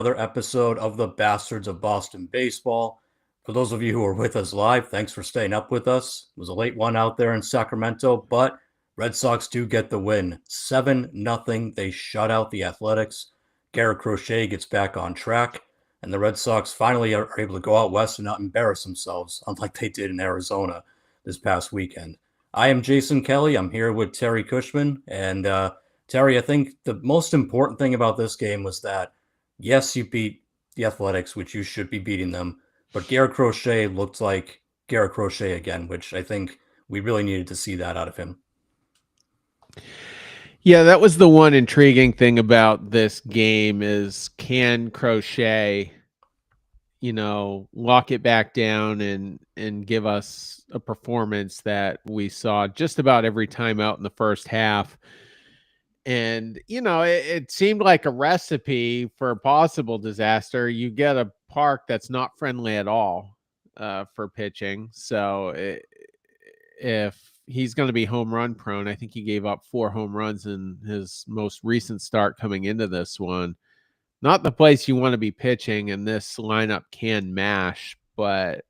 another episode of the Bastards of Boston Baseball. For those of you who are with us live, thanks for staying up with us. It was a late one out there in Sacramento, but Red Sox do get the win. 7-0. They shut out the Athletics. Garrett Crochet gets back on track, and the Red Sox finally are able to go out west and not embarrass themselves, unlike they did in Arizona this past weekend. I am Jason Kelly. I'm here with Terry Cushman, and Terry, I think the most important thing about this game was that, yes, you beat the Athletics, which you should be beating them, but Garrett Crochet looked like Garrett Crochet again, which I think we really needed to see that out of him. Yeah, that was the one intriguing thing about this game is can Crochet, lock it back down and give us a performance that we saw just about every time out in the first half. And, it seemed like a recipe for a possible disaster. You get a park that's not friendly at all for pitching. So if he's going to be home run prone, I think he gave up 4 home runs in his most recent start coming into this one. Not the place you want to be pitching, and this lineup can mash, but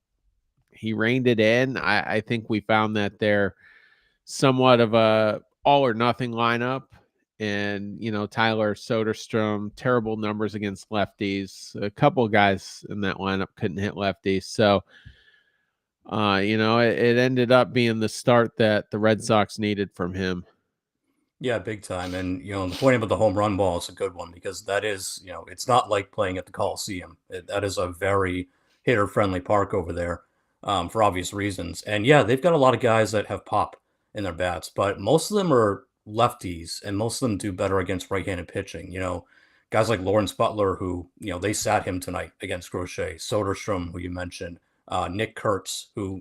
he reined it in. I think we found that they're somewhat of a all or nothing lineup. And, Tyler Soderstrom, terrible numbers against lefties. A couple of guys in that lineup couldn't hit lefties. So, it ended up being the start that the Red Sox needed from him. Yeah, big time. And, the point about the home run ball is a good one because that is, it's not like playing at the Coliseum. That is a very hitter-friendly park over there for obvious reasons. And, yeah, they've got a lot of guys that have pop in their bats, but most of them are lefties, and most of them do better against right-handed pitching. Guys like Lawrence Butler, who, they sat him tonight against Crochet, Soderstrom, who you mentioned, Nick Kurtz, who,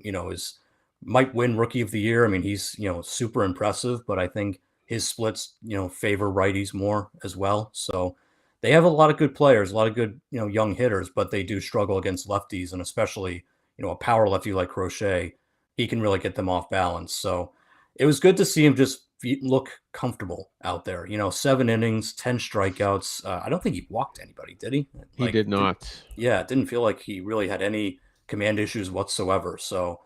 might win Rookie of the Year. I mean, he's, super impressive, but I think his splits, favor righties more as well. So they have a lot of good players, a lot of good, young hitters, but they do struggle against lefties, and especially, a power lefty like Crochet, he can really get them off balance. So it was good to see him just look comfortable out there. 7 innings, 10 strikeouts. I don't think he walked anybody, did he? He did not. Yeah, it didn't feel like he really had any command issues whatsoever. So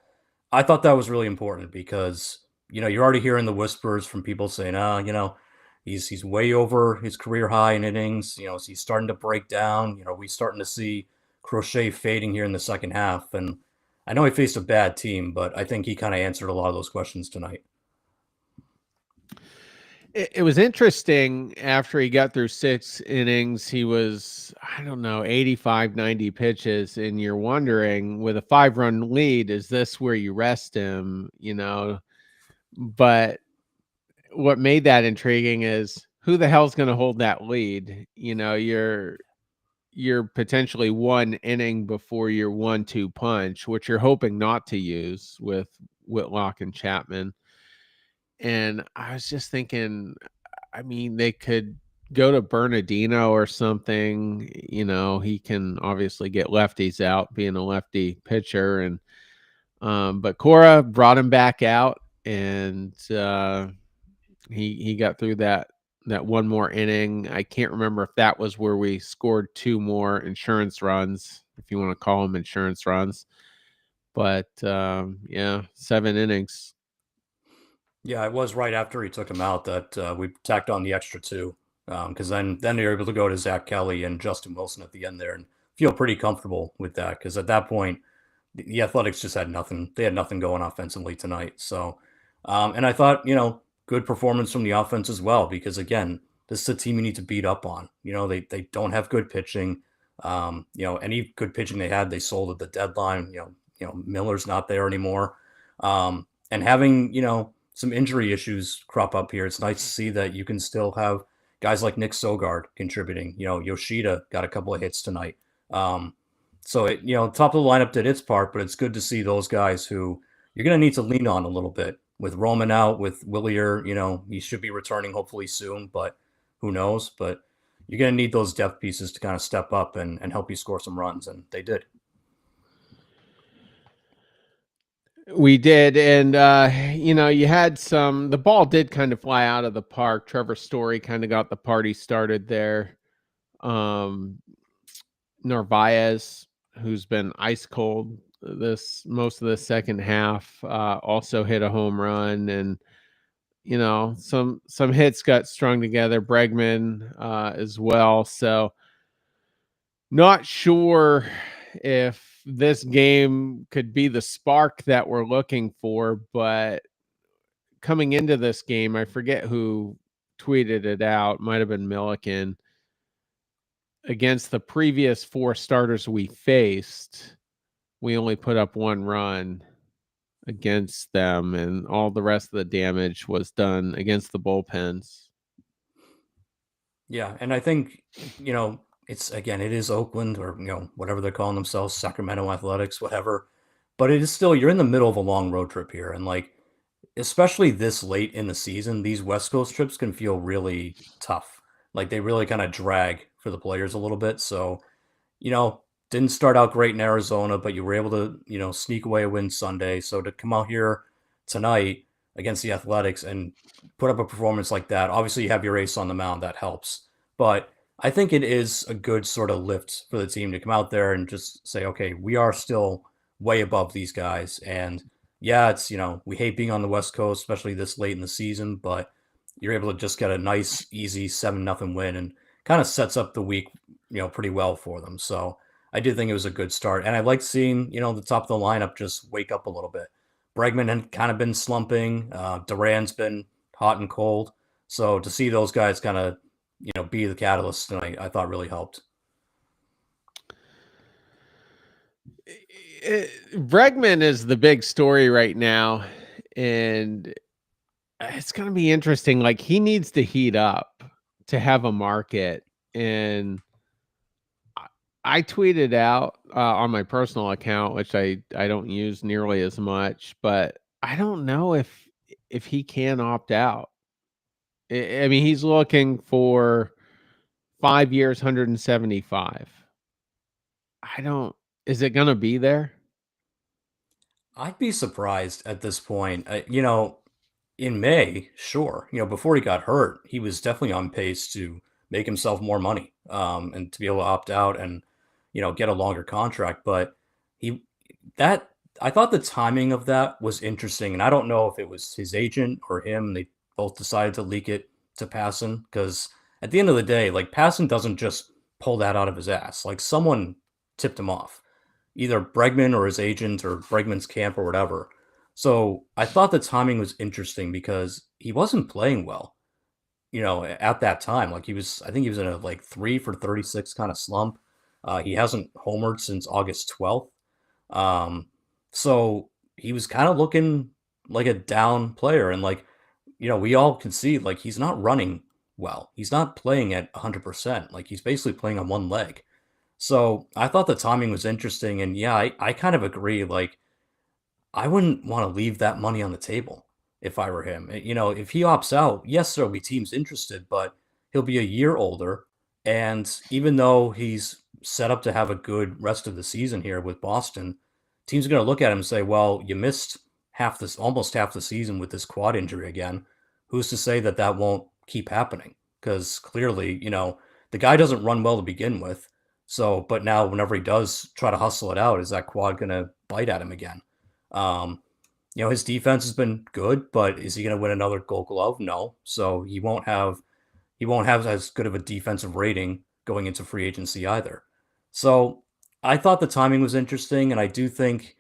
I thought that was really important because you're already hearing the whispers from people saying, he's way over his career high in innings. He's starting to break down. We starting to see Crochet fading here in the second half. And I know he faced a bad team, but I think he kind of answered a lot of those questions tonight. It was interesting after he got through 6 innings, he was, 85, 90 pitches. And you're wondering, with a 5-run lead, is this where you rest him? But what made that intriguing is who the hell's going to hold that lead? You're potentially 1 inning before your 1-2 punch, which you're hoping not to use with Whitlock and Chapman. And I was just thinking, they could go to Bernardino or something. He can obviously get lefties out, being a lefty pitcher. And but Cora brought him back out, and he got through that one more inning. I can't remember if that was where we scored 2 more insurance runs, if you want to call them insurance runs. But 7 innings. Yeah, it was right after he took him out that we tacked on the extra 2, because then they were able to go to Zach Kelly and Justin Wilson at the end there and feel pretty comfortable with that because at that point the Athletics just had nothing. They had nothing going offensively tonight. So, and I thought good performance from the offense as well because again this is a team you need to beat up on. They don't have good pitching. Any good pitching they had they sold at the deadline. Miller's not there anymore, and having some injury issues crop up here. It's nice to see that you can still have guys like Nick Sogard contributing. Yoshida got a couple of hits tonight. So top of the lineup did its part, but it's good to see those guys who you're going to need to lean on a little bit. With Roman out, with Willier, he should be returning hopefully soon, but who knows? But you're going to need those depth pieces to kind of step up and help you score some runs, and they did. We did, and you had the ball did kind of fly out of the park. Trevor Story kind of got the party started there. Narvaez, who's been ice cold this most of the second half, also hit a home run, and some hits got strung together. Bregman as well. So not sure if this game could be the spark that we're looking for, but coming into this game, I forget who tweeted it out, might have been Milliken. Against the previous 4 starters we faced, we only put up 1 run against them, and all the rest of the damage was done against the bullpens. Yeah, and I think, it's again, it is Oakland or, whatever they're calling themselves, Sacramento Athletics, whatever. But it is still, you're in the middle of a long road trip here. And like, especially this late in the season, these West Coast trips can feel really tough. Like they really kind of drag for the players a little bit. So, you know, didn't start out great in Arizona, but you were able to, sneak away a win Sunday. So to come out here tonight against the Athletics and put up a performance like that, obviously you have your ace on the mound, that helps. But I think it is a good sort of lift for the team to come out there and just say, okay, we are still way above these guys. And yeah, it's, we hate being on the West Coast, especially this late in the season, but you're able to just get a nice, easy 7-0 win and kind of sets up the week, pretty well for them. So I did think it was a good start. And I liked seeing, the top of the lineup just wake up a little bit. Bregman had kind of been slumping. Duran's been hot and cold. So to see those guys kind of, be the catalyst tonight, I thought really helped. Bregman is the big story right now, and it's going to be interesting. Like, he needs to heat up to have a market. And I tweeted out on my personal account, which I don't use nearly as much, but I don't know if he can opt out. I mean, he's looking for 5 years, 175. I don't. Is it going to be there? I'd be surprised at this point. In May, sure. Before he got hurt, he was definitely on pace to make himself more money, and to be able to opt out and, get a longer contract. But he that I thought the timing of that was interesting, and I don't know if it was his agent or him. They both decided to leak it to Passan because at the end of the day, like Passan doesn't just pull that out of his ass. Like someone tipped him off, either Bregman or his agent or Bregman's camp or whatever. So I thought the timing was interesting because he wasn't playing well, at that time. Like I think he was in a like 3 for 36 kind of slump. He hasn't homered since August 12th. Um, so he was kind of looking like a down player. And like, we all can see like he's not running well. He's not playing at 100%. Like he's basically playing on one leg. So I thought the timing was interesting. And yeah, I kind of agree. Like, I wouldn't want to leave that money on the table if I were him. If he opts out, yes, there'll be teams interested, but he'll be a year older. And even though he's set up to have a good rest of the season here with Boston, teams are going to look at him and say, well, you missed almost half the season with this quad injury again. Who's to say that that won't keep happening? Because clearly, the guy doesn't run well to begin with. So, but now whenever he does try to hustle it out, is that quad going to bite at him again? Um, his defense has been good, but is he going to win another Gold Glove? No. So he won't have as good of a defensive rating going into free agency either. So I thought the timing was interesting, and I do think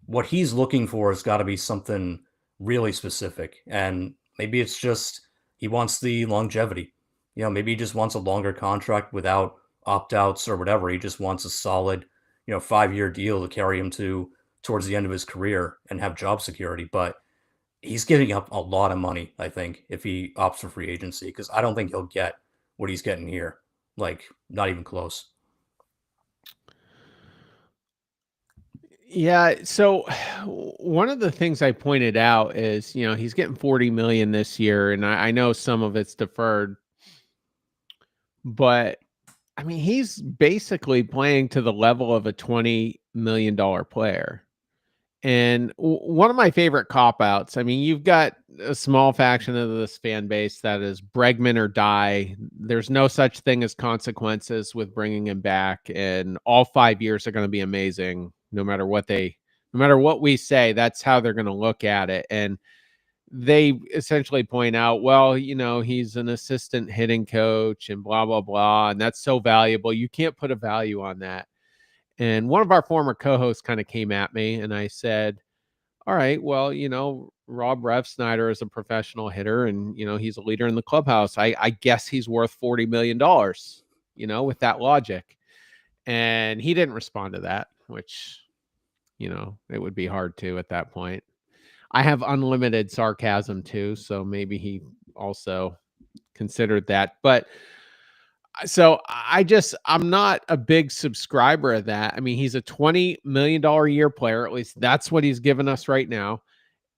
what he's looking for has got to be something really specific. And maybe it's just he wants the longevity. Maybe he just wants a longer contract without opt outs or whatever. He just wants a solid, 5-year deal to carry him towards the end of his career and have job security. But he's giving up a lot of money, I think, if he opts for free agency, because I don't think he'll get what he's getting here. Like, not even close. Yeah. So one of the things I pointed out is, he's getting 40 million this year, and I know some of it's deferred, but I mean, he's basically playing to the level of a $20 million player. And one of my favorite cop outs, I mean, you've got a small faction of this fan base that is Bregman or die. There's no such thing as consequences with bringing him back. And all 5 years are going to be amazing, no matter what we say, that's how they're going to look at it. And they essentially point out, well, he's an assistant hitting coach and blah, blah, blah. And that's so valuable. You can't put a value on that. And one of our former co-hosts kind of came at me and I said, all right, well, Rob Refsnyder is a professional hitter and, he's a leader in the clubhouse. I guess he's worth $40 million, with that logic. And he didn't respond to that, which, it would be hard to at that point. I have unlimited sarcasm too. So maybe he also considered that. But so I'm not a big subscriber of that. I mean, he's a $20 million a year player. At least that's what he's given us right now.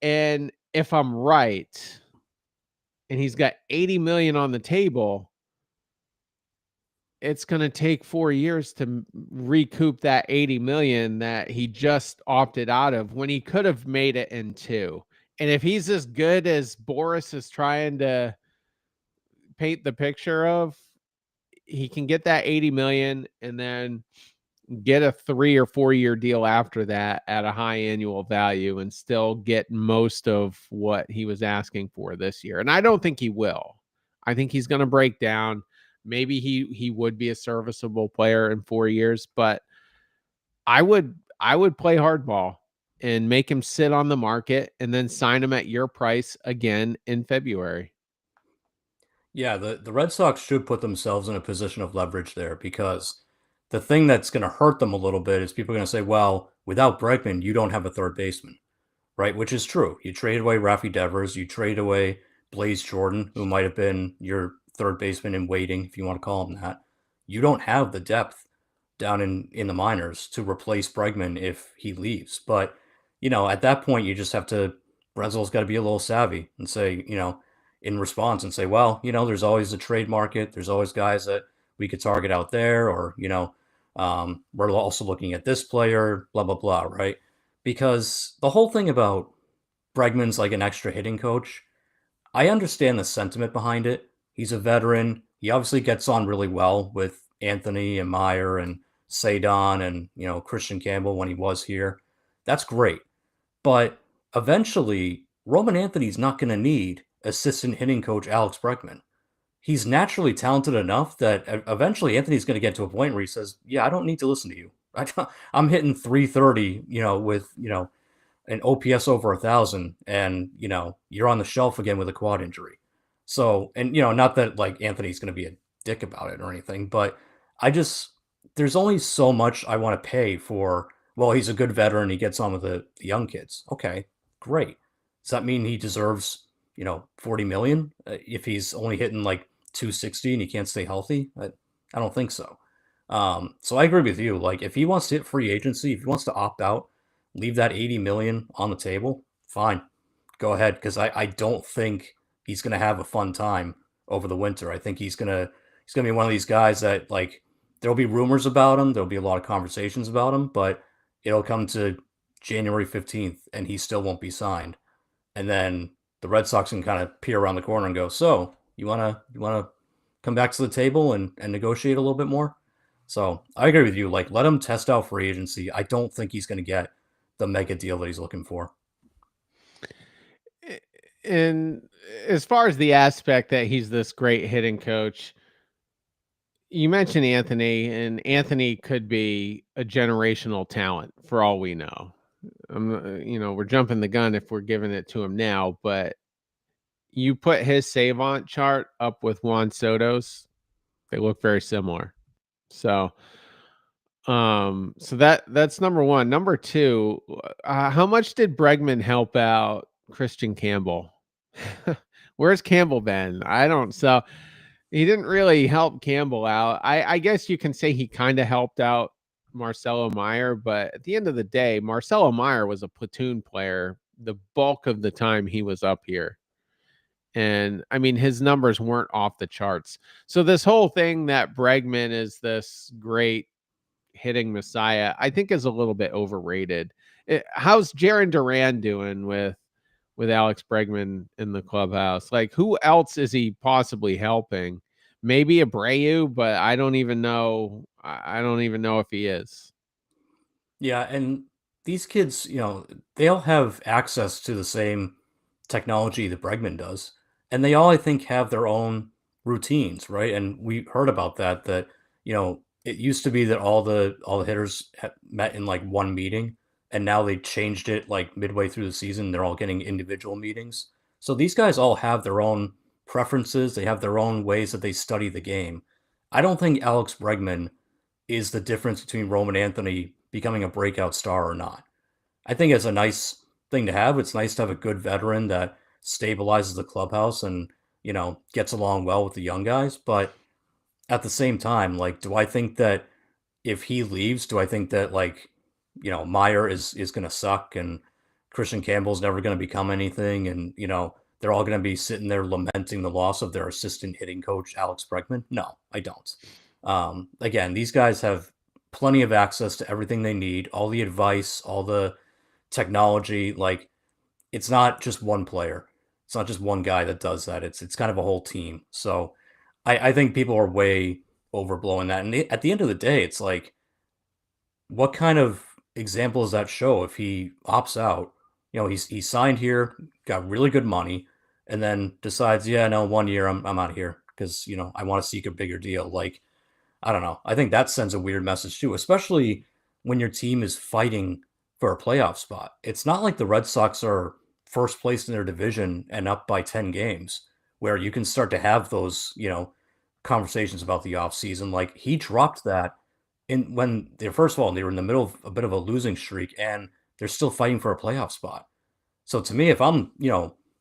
And if I'm right, and he's got 80 million on the table, it's going to take 4 years to recoup that 80 million that he just opted out of when he could have made it in 2. And if he's as good as Boris is trying to paint the picture of, he can get that 80 million and then get a 3 or 4 year deal after that at a high annual value and still get most of what he was asking for this year. And I don't think he will. I think he's going to break down. Maybe he would be a serviceable player in 4 years, but I would play hardball and make him sit on the market and then sign him at your price again in February. Yeah, the Red Sox should put themselves in a position of leverage there because the thing that's going to hurt them a little bit is people are going to say, well, without Bregman, you don't have a third baseman, right? Which is true. You trade away Rafi Devers, you trade away Blaze Jordan, who might have been your third baseman in waiting, if you want to call him that. You don't have the depth down in the minors to replace Bregman if he leaves. But, at that point, you just have to, Breslo's got to be a little savvy and say, in response and say, well, there's always a trade market. There's always guys that we could target out there, or, we're also looking at this player, blah, blah, blah, right? Because the whole thing about Bregman's like an extra hitting coach, I understand the sentiment behind it. He's a veteran. He obviously gets on really well with Anthony and Meyer and Sadon and, Christian Campbell when he was here. That's great. But eventually, Roman Anthony's not going to need assistant hitting coach Alex Bregman. He's naturally talented enough that eventually Anthony's going to get to a point where he says, yeah, I don't need to listen to you. I'm hitting 330, with, an OPS over 1,000, and you're on the shelf again with a quad injury. So, and not that like Anthony's going to be a dick about it or anything, but there's only so much I want to pay for. Well, he's a good veteran. He gets on with the young kids. Okay, great. Does that mean he deserves 40 million if he's only hitting like 260 and he can't stay healthy? I don't think so. So I agree with you. Like if he wants to hit free agency, if he wants to opt out, leave that 80 million on the table, fine. Go ahead, because I don't think he's gonna have a fun time over the winter. I think he's gonna be one of these guys that like there'll be rumors about him, there'll be a lot of conversations about him, but it'll come to January 15th and he still won't be signed. And then the Red Sox can kind of peer around the corner and go, so you wanna come back to the table and negotiate a little bit more? So I agree with you. Like, let him test out free agency. I don't think he's going to get the mega deal that he's looking for. And as far as the aspect that he's this great hitting coach, you mentioned Anthony, and Anthony could be a generational talent for all we know. We're jumping the gun if we're giving it to him now, but you put his savant chart up with Juan Soto's, they look very similar. So that's number one. Number two, how much did Bregman help out Christian Campbell? Where's Campbell been? So he didn't really help Campbell out. I guess you can say he kind of helped out Marcelo Meyer, but at the end of the day, Marcelo Meyer was a platoon player the bulk of the time he was up here. And I mean, his numbers weren't off the charts. So this whole thing that Bregman is this great hitting messiah, I think is a little bit overrated. How's Jaron Duran doing with Alex Bregman in the clubhouse? Like, who else is he possibly helping? Maybe Abreu, but I don't even know. I don't even know if he is. Yeah, and these kids, they all have access to the same technology that Bregman does, and they all, I think, have their own routines, right? And we heard about that, it used to be that all the hitters met in like one meeting, and now they changed it like midway through the season. They're all getting individual meetings. So these guys all have their own preferences. They have their own ways that they study the game. I don't think Alex Bregman is the difference between Roman Anthony becoming a breakout star or not. I think it's a nice thing to have. It's nice to have a good veteran that stabilizes the clubhouse and, gets along well with the young guys. But at the same time, like, do I think that if he leaves, do I think that like, Meyer is going to suck and Christian Campbell's never going to become anything, and they're all going to be sitting there lamenting the loss of their assistant hitting coach Alex Bregman? No, I don't. Again, these guys have plenty of access to everything they need, all the advice, all the technology. Like, it's not just one player. It's not just one guy that does that. It's kind of a whole team. So I think people are way overblowing that. And at the end of the day, it's like, what kind of example does that show if he opts out? He signed here, got really good money, and then decides, yeah, no, 1 year I'm out of here because I want to seek a bigger deal. Like, I don't know. I think that sends a weird message too, especially when your team is fighting for a playoff spot. It's not like the Red Sox are first place in their division and up by 10 games where you can start to have those, conversations about the offseason. Like, he dropped that in when they first of all, they were in the middle of a bit of a losing streak and they're still fighting for a playoff spot. So to me, if I'm,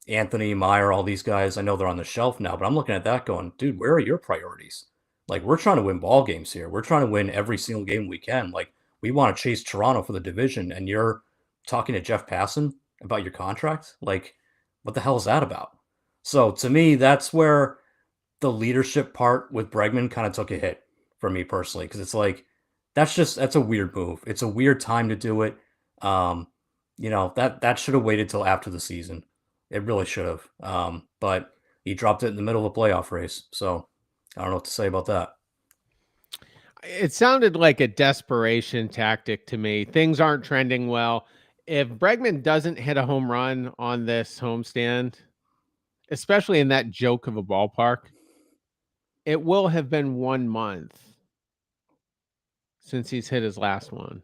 Anthony, Meyer, all these guys, I know they're on the shelf now, but I'm looking at that going, dude, where are your priorities? Like, we're trying to win ball games here. We're trying to win every single game we can. Like, we want to chase Toronto for the division, and you're talking to Jeff Passan about your contract? Like, what the hell is that about? So to me, that's where the leadership part with Bregman kind of took a hit for me personally, because it's like that's a weird move. It's a weird time to do it. Um, that should have waited till after the season. It really should have. But he dropped it in the middle of a playoff race. So I don't know what to say about that. It sounded like a desperation tactic to me. Things aren't trending well. If Bregman doesn't hit a home run on this homestand, especially in that joke of a ballpark, it will have been 1 month since he's hit his last one.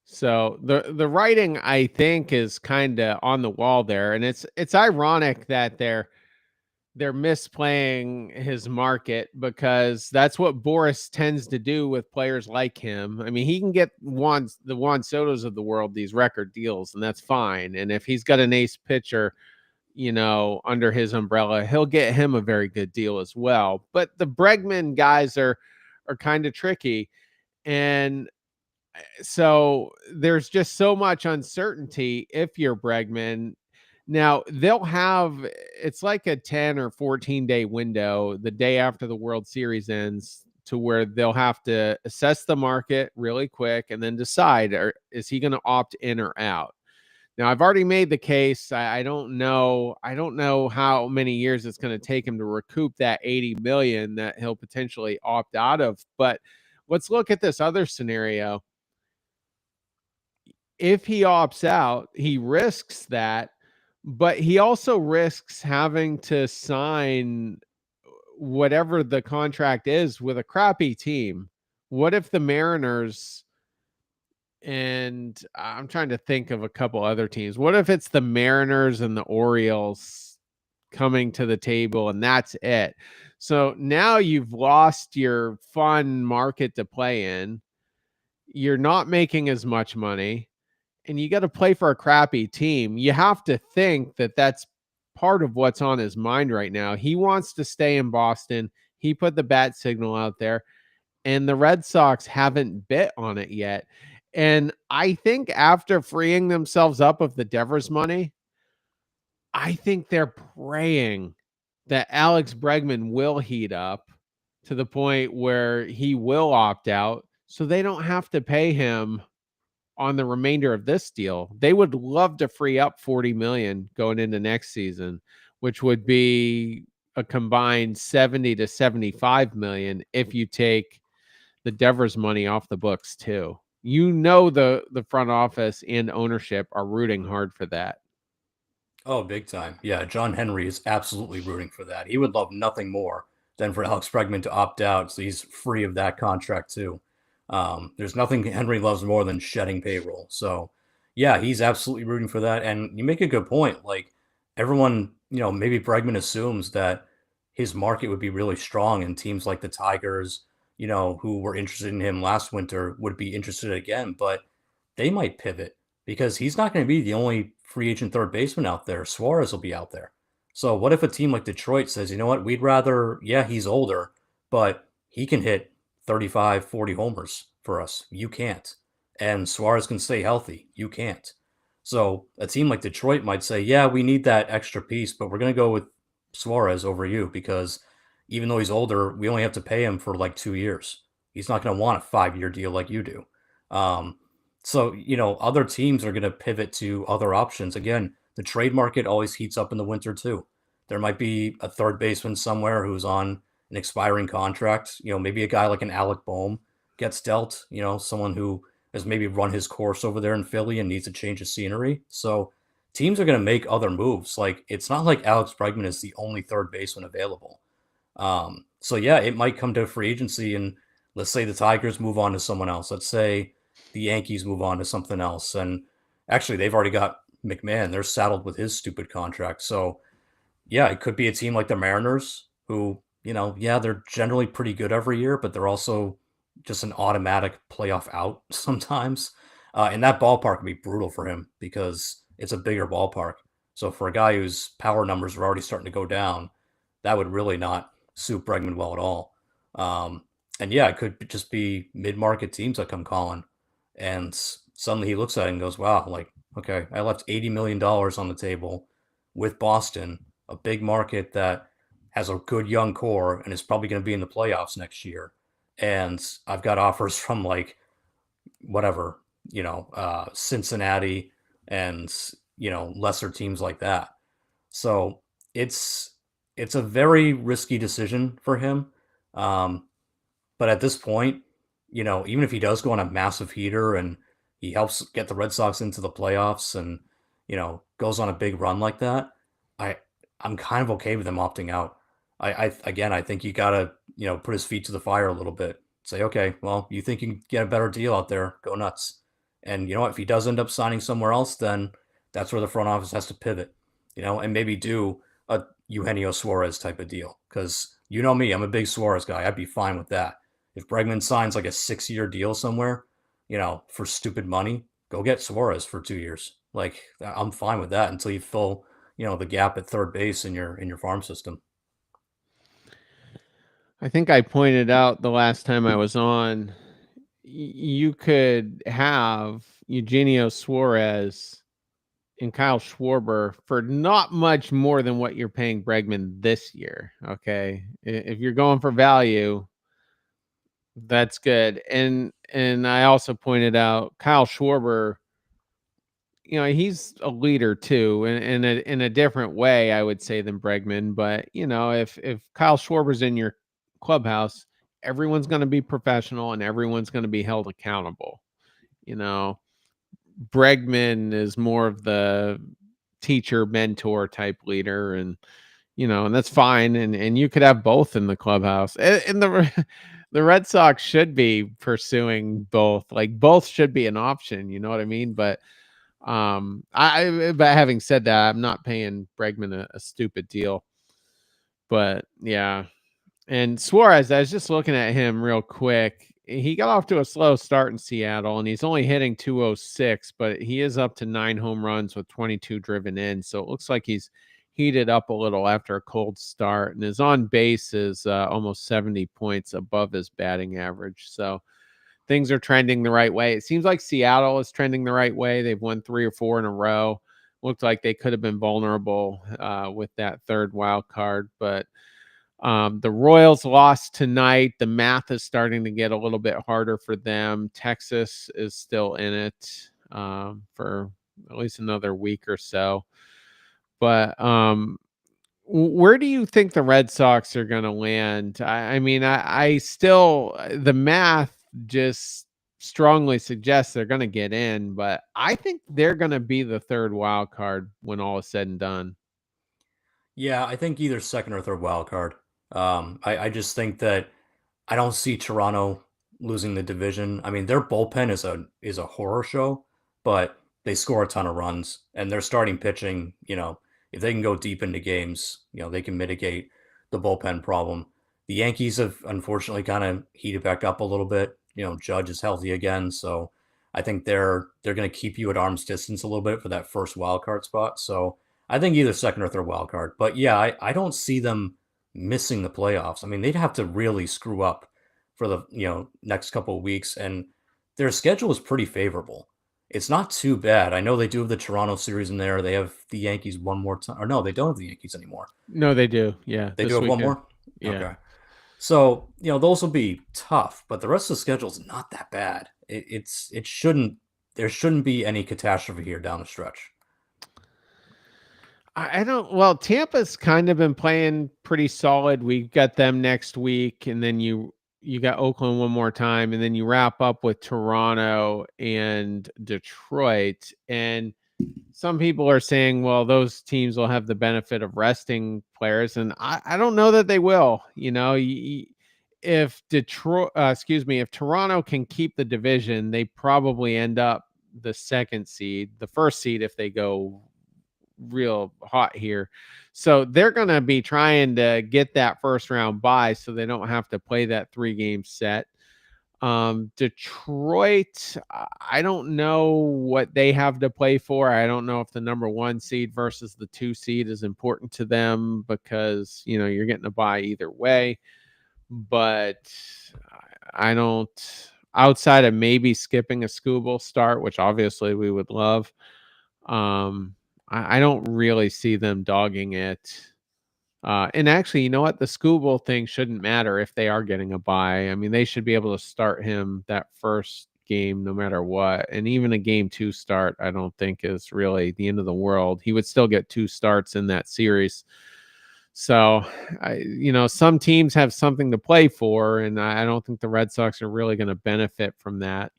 So the writing, I think, is kind of on the wall there, and it's ironic that they're misplaying his market, because that's what Boris tends to do with players like him. I mean, he can get the Juan Sotos of the world these record deals, and that's fine. And if he's got an ace pitcher, under his umbrella, he'll get him a very good deal as well. But the Bregman guys are kind of tricky. And so there's just so much uncertainty if you're Bregman. Now, it's like a 10 or 14-day window the day after the World Series ends, to where they'll have to assess the market really quick and then decide, is he going to opt in or out? Now, I've already made the case. I don't know how many years it's going to take him to recoup that $80 million that he'll potentially opt out of. But let's look at this other scenario. If he opts out, he risks that, but he also risks having to sign whatever the contract is with a crappy team. What if the Mariners, and I'm trying to think of a couple other teams, what if it's the Mariners and the Orioles coming to the table and that's it? So now you've lost your fun market to play in. You're not making as much money, and you got to play for a crappy team. You have to think that that's part of what's on his mind right now. He wants to stay in Boston. He put the bat signal out there, and the Red Sox haven't bit on it yet. And I think after freeing themselves up of the Devers money, I think they're praying that Alex Bregman will heat up to the point where he will opt out, so they don't have to pay him on the remainder of this deal. They would love to free up 40 million going into next season, which would be a combined 70 to 75 million if you take the Devers money off the books too. The front office and ownership are rooting hard for that. Oh, big time. Yeah, John Henry is absolutely rooting for that. He would love nothing more than for Alex Bregman to opt out, so he's free of that contract too. There's nothing Henry loves more than shedding payroll. So, yeah, he's absolutely rooting for that. And you make a good point. Like everyone, maybe Bregman assumes that his market would be really strong, and teams like the Tigers, who were interested in him last winter, would be interested again. But they might pivot because he's not going to be the only free agent third baseman out there. Suarez will be out there. So what if a team like Detroit says, you know what, we'd rather, yeah, he's older, but he can hit 35, 40 homers for us. You can't. And Suarez can stay healthy. You can't. So a team like Detroit might say, yeah, we need that extra piece, but we're going to go with Suarez over you because even though he's older, we only have to pay him for like 2 years. He's not going to want a 5-year deal like you do. Um, so, other teams are going to pivot to other options. Again, the trade market always heats up in the winter too. There might be a third baseman somewhere who's on an expiring contract. Maybe a guy like an Alec Boehm gets dealt, someone who has maybe run his course over there in Philly and needs a change of scenery. So teams are going to make other moves. Like it's not like Alex Bregman is the only third baseman available. So yeah, it might come to free agency and let's say the Tigers move on to someone else. Let's say the Yankees move on to something else. And actually they've already got McMahon. They're saddled with his stupid contract. So yeah, it could be a team like the Mariners who, yeah, they're generally pretty good every year, but they're also just an automatic playoff out sometimes. And that ballpark would be brutal for him because it's a bigger ballpark. So for a guy whose power numbers are already starting to go down, that would really not suit Bregman well at all. And yeah, it could just be mid-market teams that come calling, and suddenly he looks at it and goes, "Wow, like okay, I left $80 million on the table with Boston, a big market that has a good young core and is probably going to be in the playoffs next year, and I've got offers from like whatever, Cincinnati and lesser teams like that." So it's it's a very risky decision for him. Um, but at this point, even if he does go on a massive heater and he helps get the Red Sox into the playoffs and, goes on a big run like that, I I'm kind of okay with him opting out. I think you gotta, put his feet to the fire a little bit. Say, okay, well, you think you can get a better deal out there, go nuts. And you know what? If he does end up signing somewhere else, then that's where the front office has to pivot, and maybe do a Eugenio Suarez type of deal. Because you know me, I'm a big Suarez guy. I'd be fine with that. If Bregman signs like a 6-year deal somewhere, for stupid money, go get Suarez for 2 years. Like I'm fine with that until you fill, the gap at third base in your farm system. I think I pointed out the last time I was on, you could have Eugenio Suarez and Kyle Schwarber for not much more than what you're paying Bregman this year. Okay. If you're going for value, that's good. And I also pointed out Kyle Schwarber, he's a leader too, in a different way, I would say, than Bregman. But if Kyle Schwarber's in your clubhouse, everyone's going to be professional and everyone's going to be held accountable. You know, Bregman is more of the teacher mentor type leader, and that's fine. And you could have both in the clubhouse. And the the Red Sox should be pursuing both. Like both should be an option. You know what I mean? But but having said that, I'm not paying Bregman a stupid deal. But yeah. And Suarez, I was just looking at him real quick. He got off to a slow start in Seattle, and he's only hitting 206, but he is up to 9 home runs with 22 driven in. So it looks like he's heated up a little after a cold start, and his on base is almost 70 points above his batting average. So things are trending the right way. It seems like Seattle is trending the right way. They've won 3 or 4 in a row. Looked like they could have been vulnerable with that third wild card, but The Royals lost tonight. The math is starting to get a little bit harder for them. Texas is still in it for at least another week or so. But where do you think the Red Sox are going to land? I mean, I still, the math just strongly suggests they're going to get in, but I think they're going to be the third wild card when all is said and done. Yeah, I think either second or third wild card. I just think that I don't see Toronto losing the division. I mean, their bullpen is a horror show, but they score a ton of runs, and their starting pitching, if they can go deep into games, they can mitigate the bullpen problem. The Yankees have unfortunately kind of heated back up a little bit. Judge is healthy again, so I think they're going to keep you at arm's distance a little bit for that first wild card spot. So I think either second or third wild card. But yeah, I don't see them missing the playoffs. I mean, they'd have to really screw up for the next couple of weeks, and their schedule is pretty favorable. It's not too bad. I know they do have the Toronto series in there. They have the Yankees one more time. Or no, they don't have the Yankees anymore. No, they do. Yeah, They do this have one weekend. more? Yeah. Okay. So, those will be tough, but the rest of the schedule is not that bad. It shouldn't there shouldn't be any catastrophe here down the stretch. I don't. Well, Tampa's kind of been playing pretty solid. We got them next week, and then you got Oakland one more time, and then you wrap up with Toronto and Detroit. And some people are saying, well, those teams will have the benefit of resting players, and I don't know that they will. If if Toronto can keep the division, they probably end up the second seed, the first seed if they go real hot here. So they're going to be trying to get that first round bye so they don't have to play that 3-game set. Detroit, I don't know what they have to play for. I don't know if the number 1 seed versus the 2 seed is important to them because, you're getting a bye either way. But I don't, outside of maybe skipping a Scooble start, which obviously we would love. I don't really see them dogging it. And actually, you know what? The Scooble thing shouldn't matter if they are getting a bye. I mean, they should be able to start him that first game no matter what. And even a game 2 start, I don't think is really the end of the world. He would still get 2 starts in that series. So, some teams have something to play for, and I don't think the Red Sox are really going to benefit from that.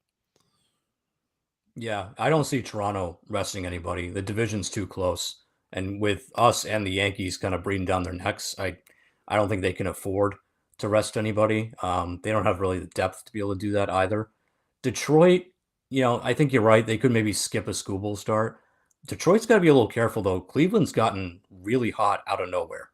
Yeah, I don't see Toronto resting anybody. The division's too close. And with us and the Yankees kind of breathing down their necks, I don't think they can afford to rest anybody. They don't have really the depth to be able to do that either. Detroit, I think you're right. They could maybe skip a Scooble start. Detroit's got to be a little careful, though. Cleveland's gotten really hot out of nowhere.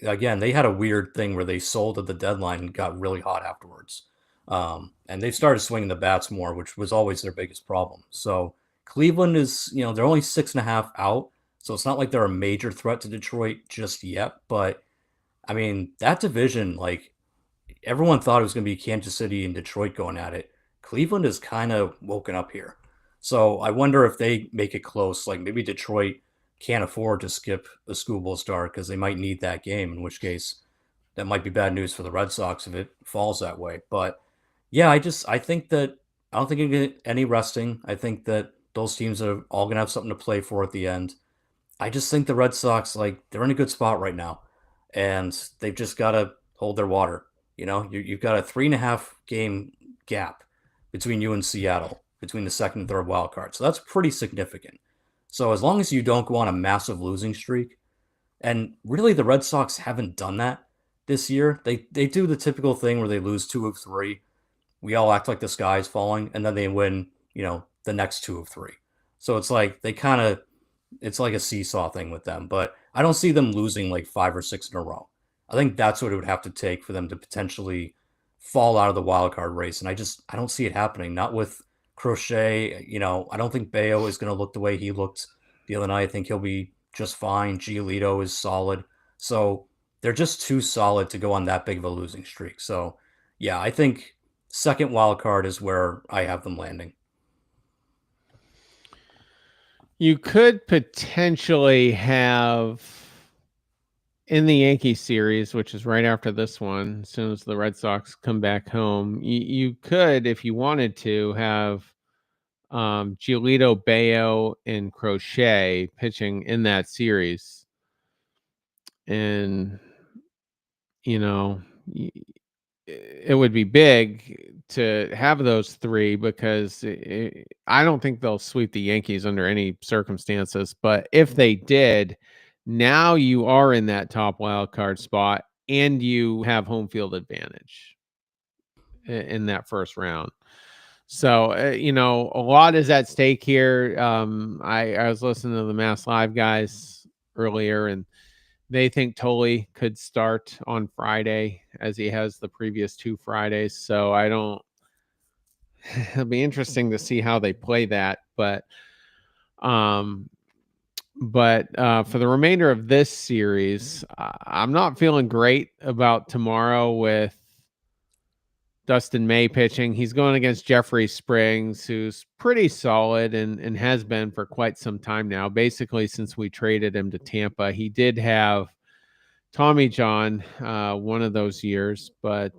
Again, they had a weird thing where they sold at the deadline and got really hot afterwards. And they've started swinging the bats more, which was always their biggest problem. So Cleveland is, they're only 6.5 out. So it's not like they're a major threat to Detroit just yet. But I mean, that division, like everyone thought it was going to be Kansas City and Detroit going at it. Cleveland is kind of woken up here. So I wonder if they make it close. Like maybe Detroit can't afford to skip a schoolboy start because they might need that game, in which case that might be bad news for the Red Sox if it falls that way. But yeah, I think that I don't think you get any resting. I think that those teams are all going to have something to play for at the end. I just think the Red Sox, like, they're in a good spot right now, and they've just got to hold their water. You've got a 3.5 game gap between you and Seattle, between the second and third wild card. So that's pretty significant. So as long as you don't go on a massive losing streak, and really the Red Sox haven't done that this year. They do the typical thing where they lose 2 of 3. We all act like the sky is falling, and then they win, the next 2 of 3. So it's like a seesaw thing with them. But I don't see them losing like 5 or 6 in a row. I think that's what it would have to take for them to potentially fall out of the wild card race. And I don't see it happening. Not with Crochet. I don't think Bayo is going to look the way he looked the other night. I think he'll be just fine. Giolito is solid. So they're just too solid to go on that big of a losing streak. So yeah, I think second wild card is where I have them landing. You could potentially have in the Yankee series, which is right after this one, as soon as the Red Sox come back home, you could, if you wanted to, have Giolito, Bayo, and Crochet pitching in that series. And, you know, it would be big to have those three because I don't think they'll sweep the Yankees under any circumstances. But if they did, now you are in that top wild card spot and you have home field advantage in that first round. So, a lot is at stake here. I was listening to the Mass Live guys earlier, and they think Tolley could start on Friday as he has the previous 2 Fridays. So I don't. It'll be interesting to see how they play that, um, for the remainder of this series, I'm not feeling great about tomorrow with Dustin May pitching. He's going against Jeffrey Springs, who's pretty solid and has been for quite some time now. Basically, since we traded him to Tampa, he did have Tommy John one of those years, but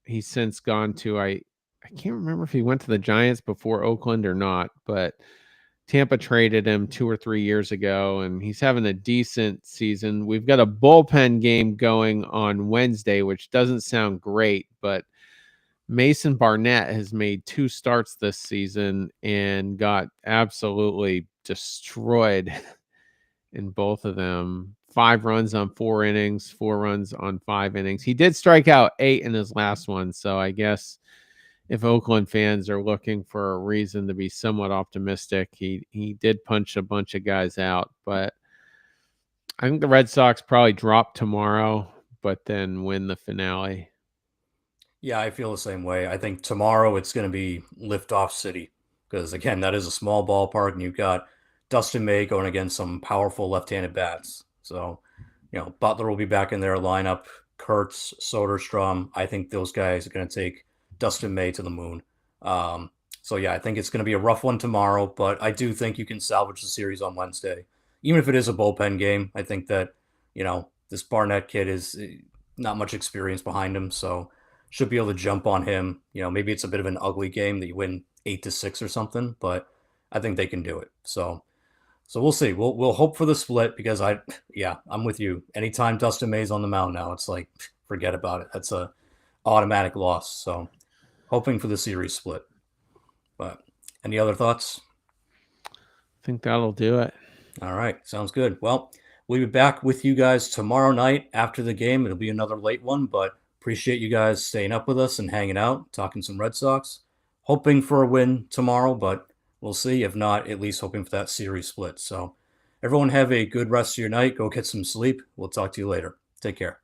he's since gone to I can't remember if he went to the Giants before Oakland or not, but Tampa traded him 2 or 3 years ago, and he's having a decent season. We've got a bullpen game going on Wednesday, which doesn't sound great, but Mason Barnett has made 2 starts this season and got absolutely destroyed in both of them. 5 runs on 4 innings, 4 runs on 5 innings. He did strike out 8 in his last one, so I guess if Oakland fans are looking for a reason to be somewhat optimistic, he did punch a bunch of guys out. But I think the Red Sox probably drop tomorrow, but then win the finale. Yeah, I feel the same way. I think tomorrow it's going to be liftoff city because, again, that is a small ballpark, and you've got Dustin May going against some powerful left-handed bats. So, Butler will be back in their lineup. Kurtz, Soderstrom. I think those guys are going to take Dustin May to the moon. So yeah, I think it's going to be a rough one tomorrow, but I do think you can salvage the series on Wednesday, even if it is a bullpen game. I think that this Barnett kid is not much experience behind him, so should be able to jump on him. Maybe it's a bit of an ugly game that you win 8-6 or something, but I think they can do it. So we'll see. We'll hope for the split because I'm with you. Anytime Dustin May's on the mound now, it's like forget about it. That's a automatic loss. So hoping for the series split. But any other thoughts? I think that'll do it. All right, sounds good. Well, we'll be back with you guys tomorrow night after the game. It'll be another late one, but appreciate you guys staying up with us and hanging out, talking some Red Sox. Hoping for a win tomorrow, but we'll see. If not, at least hoping for that series split. So everyone have a good rest of your night. Go get some sleep. We'll talk to you later. Take care.